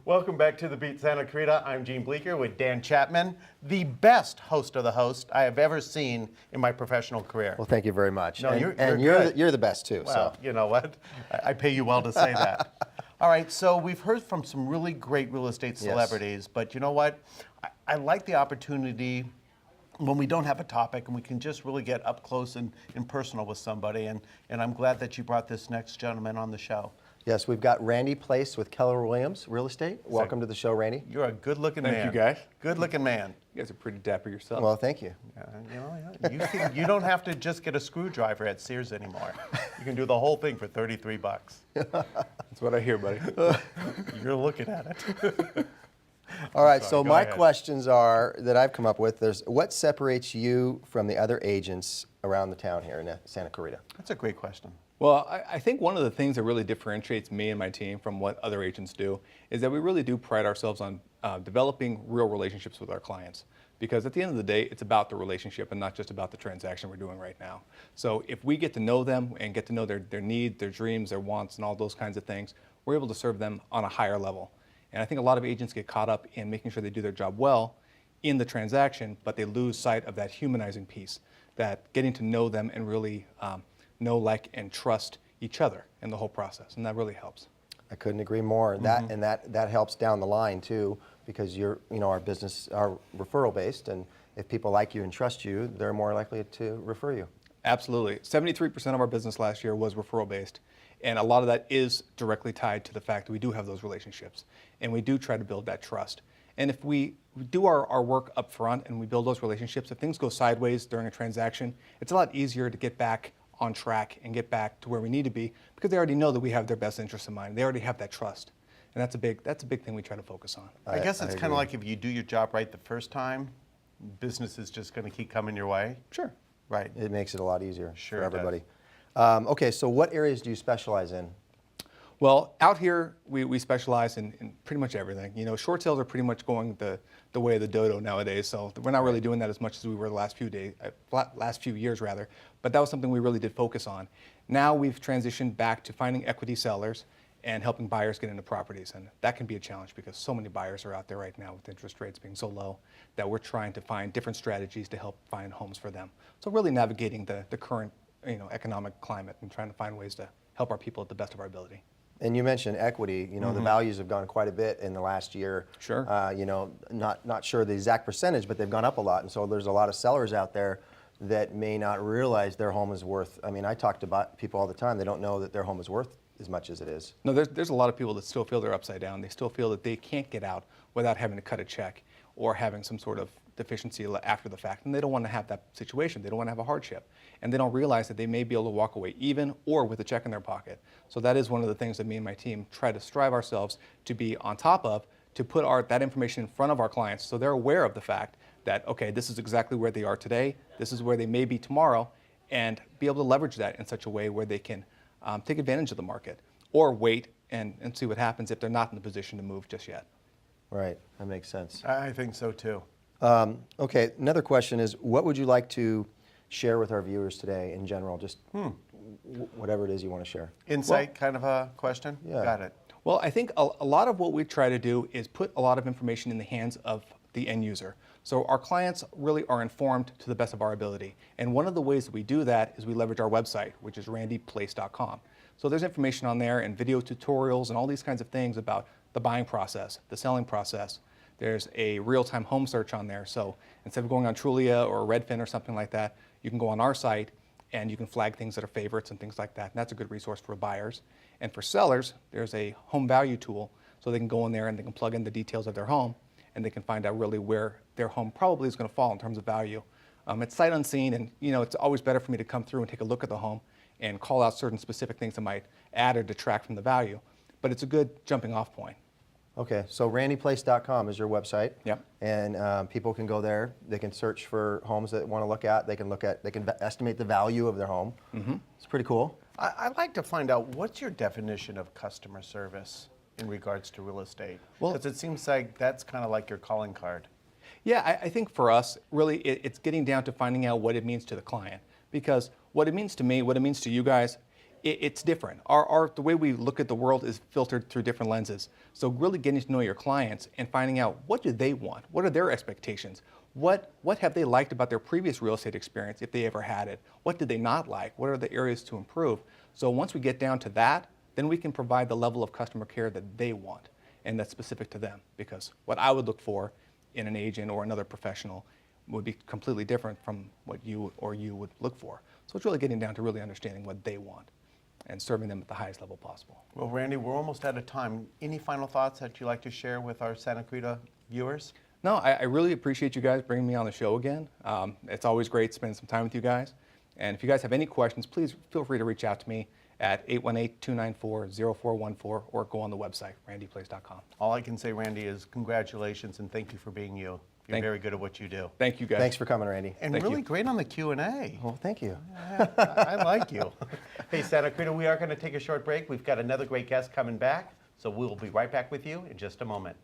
Welcome back to the Beat Santa Clarita. I'm Gene Bleecker with Dan Chapman, the best host of the host I have ever seen in my professional career. Well, thank you very much. No, you're the best too. Well, so. you know what? I pay you well to say that. All right, so we've heard from some really great real estate celebrities, but you know what? I like the opportunity when we don't have a topic and we can just really get up close and personal with somebody, and I'm glad that you brought this next gentleman on the show. Yes, we've got Randy Plaice with Keller Williams Real Estate. Welcome to the show, Randy. You're a good-looking man. Thank you, guys. Good-looking man. You guys are pretty dapper yourself. Well, thank you. You don't have to just get a screwdriver at Sears anymore. You can do the whole thing for $33. That's what I hear, buddy. You're looking at it. All right, Sorry, so go my ahead. questions are that I've come up with. There's what separates you from the other agents around the town here in Santa Clarita? That's a great question. Well, I think one of the things that really differentiates me and my team from what other agents do is that we really do pride ourselves on developing real relationships with our clients. Because at the end of the day, it's about the relationship and not just about the transaction we're doing right now. So if we get to know them and get to know their needs, their dreams, their wants, and all those kinds of things, we're able to serve them on a higher level. And I think a lot of agents get caught up in making sure they do their job well in the transaction, but they lose sight of that humanizing piece, that getting to know them and really know, like, and trust each other in the whole process, and that really helps. I couldn't agree more. That helps down the line too, because our business are referral based, and if people like you and trust you, they're more likely to refer you. Absolutely. 73% of our business last year was referral based. And a lot of that is directly tied to the fact that we do have those relationships. And we do try to build that trust. And if we do our work up front and we build those relationships, if things go sideways during a transaction, it's a lot easier to get back on track and get back to where we need to be, because they already know that we have their best interests in mind. They already have that trust. And that's a big thing we try to focus on. I guess it's kind of like if you do your job right the first time, business is just going to keep coming your way. Sure. Right. It makes it a lot easier Sure for it does. everybody. Okay, so what areas do you specialize in? Well, out here, we specialize in pretty much everything. You know, short sales are pretty much going the way of the dodo nowadays, so we're not really doing that as much as we were the last few years rather, but that was something we really did focus on. Now we've transitioned back to finding equity sellers and helping buyers get into properties, and that can be a challenge because so many buyers are out there right now with interest rates being so low that we're trying to find different strategies to help find homes for them. So really navigating the current economic climate and trying to find ways to help our people at the best of our ability. And you mentioned equity. The values have gone quite a bit in the last year. Sure. Not sure the exact percentage, but they've gone up a lot. And so there's a lot of sellers out there that may not realize their home is worth. I mean, I talk to people all the time. They don't know that their home is worth as much as it is. No, there's a lot of people that still feel they're upside down. They still feel that they can't get out without having to cut a check or having some sort of deficiency after the fact, and they don't want to have that situation. They don't want to have a hardship, and they don't realize that they may be able to walk away even or with a check in their pocket. So that is one of the things that me and my team try to strive ourselves to be on top of, to put that information in front of our clients so they're aware of the fact that, okay, this is exactly where they are today, this is where they may be tomorrow, and be able to leverage that in such a way where they can take advantage of the market or wait and see what happens if they're not in the position to move just yet. Right, that makes sense. I think so too. Okay, another question is, what would you like to share with our viewers today in general? Just whatever it is you want to share. Insight kind of a question? Yeah. Got it. Well, I think a lot of what we try to do is put a lot of information in the hands of the end user. So our clients really are informed to the best of our ability. And one of the ways that we do that is we leverage our website, which is randyplaice.com. So there's information on there and video tutorials and all these kinds of things about the buying process, the selling process. There's a real-time home search on there. So instead of going on Trulia or Redfin or something like that, you can go on our site and you can flag things that are favorites and things like that. And that's a good resource for buyers. And for sellers, there's a home value tool. So they can go in there and they can plug in the details of their home and they can find out really where their home probably is going to fall in terms of value. It's sight unseen, and it's always better for me to come through and take a look at the home and call out certain specific things that might add or detract from the value. But it's a good jumping off point. Okay, so randyplaice.com is your website. Yep. And people can go there. They can search for homes that want to look at. They can estimate the value of their home. It's pretty cool. I'd like to find out, what's your definition of customer service in regards to real estate? Well, because it seems like that's kind of like your calling card. Yeah, I think for us, really, it's getting down to finding out what it means to the client. Because what it means to me, what it means to you guys, It's different. The way we look at the world is filtered through different lenses. So really getting to know your clients and finding out what do they want? What are their expectations? What have they liked about their previous real estate experience, if they ever had it? What did they not like? What are the areas to improve? So once we get down to that, then we can provide the level of customer care that they want and that's specific to them. Because what I would look for in an agent or another professional would be completely different from what you would look for. So it's really getting down to really understanding what they want and serving them at the highest level possible. Well, Randy, we're almost out of time. Any final thoughts that you'd like to share with our Santa Cruz viewers? No, I really appreciate you guys bringing me on the show again. It's always great spending some time with you guys. And if you guys have any questions, please feel free to reach out to me at 818-294-0414 or go on the website, randyplaice.com. All I can say, Randy, is congratulations and thank you for being you. You're very good at what you do. Thank you, guys. Thanks for coming, Randy. And Thank really you. great on the Q&A. Well, thank you. I like you. Hey, Santa Cruz, we are going to take a short break. We've got another great guest coming back, so we'll be right back with you in just a moment.